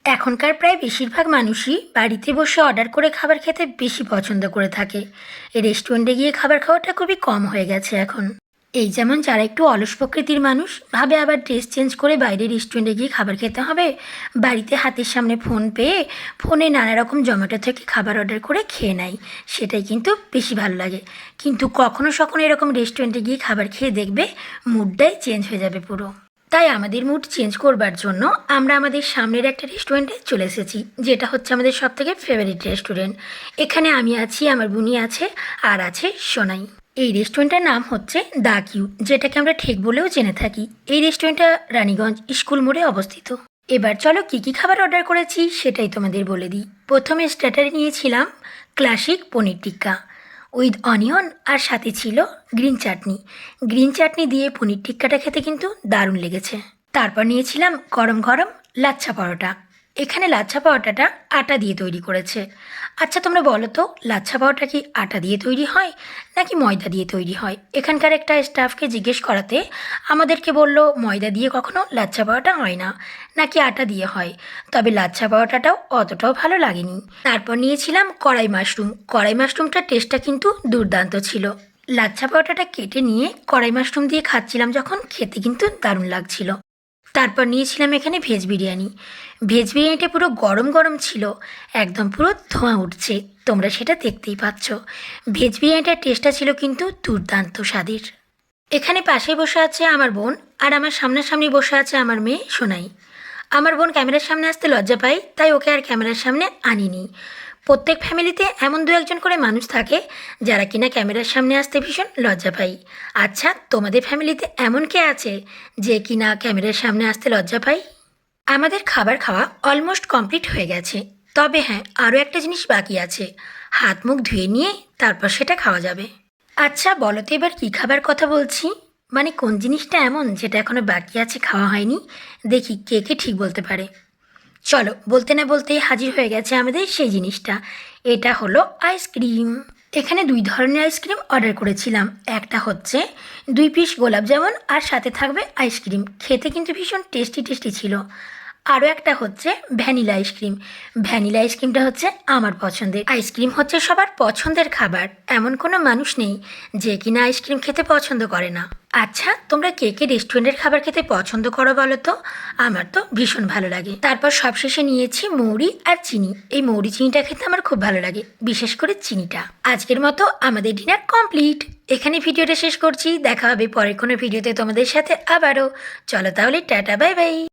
এখনকার প্রায় বেশিরভাগ মানুষই বাড়িতে বসে অর্ডার করে খাবার খেতে বেশি পছন্দ করে থাকে। এই রেস্টুরেন্টে গিয়ে খাবার খাওয়াটা খুবই কম হয়ে গেছে এখন। এই যেমন যারা একটু অলস প্রকৃতির মানুষ ভাবে আবার ড্রেস চেঞ্জ করে বাইরে রেস্টুরেন্টে গিয়ে খাবার খেতে হবে, বাড়িতে হাতের সামনে ফোন পেয়ে ফোনে নানা রকম জোম্যাটো থেকে খাবার অর্ডার করে খেয়ে নেয়। সেটাই কিন্তু বেশি ভালো লাগে। কিন্তু কখনো সখনো এরকম রেস্টুরেন্টে গিয়ে খাবার খেয়ে দেখবে মুডটাই চেঞ্জ হয়ে যাবে পুরো। তাই আমাদের মুড চেঞ্জ করবার জন্য আমরা আমাদের সামনের একটা রেস্টুরেন্টে চলে এসেছি, যেটা হচ্ছে আমাদের সবথেকে ফেভারিট রেস্টুরেন্ট। এখানে আমি আছি, আমার বুনি আছে, আর আছে সোনাই। এই রেস্টুরেন্টটার নাম হচ্ছে দ্য কিউ, যেটাকে আমরা ঠেক বলেও জেনে থাকি। এই রেস্টুরেন্টটা রানীগঞ্জ স্কুল মোড়ে অবস্থিত। এবার চলো কী কী খাবার অর্ডার করেছি সেটাই তোমাদের বলে দিই। প্রথমে স্টার্টারে নিয়েছিলাম classic paneer tikka with onion, আর সাথে ছিল গ্রিন চাটনি। গ্রিন চাটনি দিয়ে পনির টিক্কাটা খেতে কিন্তু দারুণ লেগেছে। তারপর নিয়েছিলাম গরম গরম লাচ্ছা পরোটা। এখানে লাচ্ছা পরোটাটা আটা দিয়ে তৈরি করেছে। আচ্ছা তোমরা বলো তো, লাচ্ছা পরোটা কি আটা দিয়ে তৈরি হয় নাকি ময়দা দিয়ে তৈরি হয়? এখানকার একটা স্টাফকে জিজ্ঞেস করাতে আমাদেরকে বলল ময়দা দিয়ে কখনো লাচ্ছা পরোটা হয় না, নাকি আটা দিয়ে হয়। তবে লাচ্ছা পরোটাটাও অতটাও ভালো লাগেনি। তারপর নিয়েছিলাম কড়াই মাশরুম। কড়াই মাশরুমটার টেস্টটা কিন্তু দুর্দান্ত ছিল। লাচ্ছা পরোটাটা কেটে নিয়ে কড়াই মাশরুম দিয়ে খাচ্ছিলাম যখন, খেতে কিন্তু দারুণ লাগছিল। তারপর নিয়েছিলাম এখানে ভেজ বিরিয়ানি। ভেজ বিরিয়ানিটা পুরো গরম গরম ছিল, একদম পুরো ধোঁয়া উঠছে, তোমরা সেটা দেখতেই পাচ্ছ। ভেজ বিরিয়ানিটার টেস্টটা ছিল কিন্তু দুর্দান্ত স্বাদের। এখানে পাশে বসে আছে আমার বোন, আর আমার সামনাসামনি বসে আছে আমার মেয়ে সোনাই। আমার বোন ক্যামেরার সামনে আসতে লজ্জা পায়, তাই ওকে আর ক্যামেরার সামনে আনিনি। প্রত্যেক ফ্যামিলিতে এমন দু একজন করে মানুষ থাকে যারা কিনা ক্যামেরার সামনে আসতে ভীষণ লজ্জা পায়। আচ্ছা তোমাদের ফ্যামিলিতে এমন কে আছে যে কিনা ক্যামেরার সামনে আসতে লজ্জা পায়? আমাদের খাবার খাওয়া অলমোস্ট কমপ্লিট হয়ে গেছে। তবে হ্যাঁ, আরও একটা জিনিস বাকি আছে। হাত মুখ ধুয়ে নিয়ে তারপর সেটা খাওয়া যাবে। আচ্ছা বলো তো এবার কী খাবার কথা বলছি? মানে কোন জিনিসটা এমন যেটা এখনো বাকি আছে, খাওয়া হয়নি? দেখি কে কে ঠিক বলতে পারে। চলো, বলতে না বলতেই হাজির হয়ে গেছে আমাদের সেই জিনিসটা। এটা হলো আইসক্রিম। এখানে দুই ধরনের আইসক্রিম অর্ডার করেছিলাম। একটা হচ্ছে 2 পিস গোলাপ জামুন, আর সাথে থাকবে আইসক্রিম। খেতে কিন্তু ভীষণ টেস্টি টেস্টি ছিল। আরও একটা হচ্ছে ভ্যানিলা আইসক্রিম। ভ্যানিলা আইসক্রিমটা হচ্ছে আমার পছন্দের। আইসক্রিম হচ্ছে সবার পছন্দের খাবার, এমন কোনো মানুষ নেই যে কিনা আইসক্রিম খেতে পছন্দ করে না। আচ্ছা তোমরা কে কে রেস্টুরেন্টের খাবার খেতে পছন্দ করো বলো তো? আমার তো ভীষণ ভালো লাগে। তারপর সবশেষে নিয়েছি মৌরি আর চিনি। এই মৌরি চিনিটা খেতে আমার খুব ভালো লাগে, বিশেষ করে চিনিটা। আজকের মতো আমাদের ডিনার কমপ্লিট। এখানে ভিডিওটা শেষ করছি, দেখা হবে পরের কোনো ভিডিওতে তোমাদের সাথে আবারও। চলো তাহলে টাটা, বাই বাই।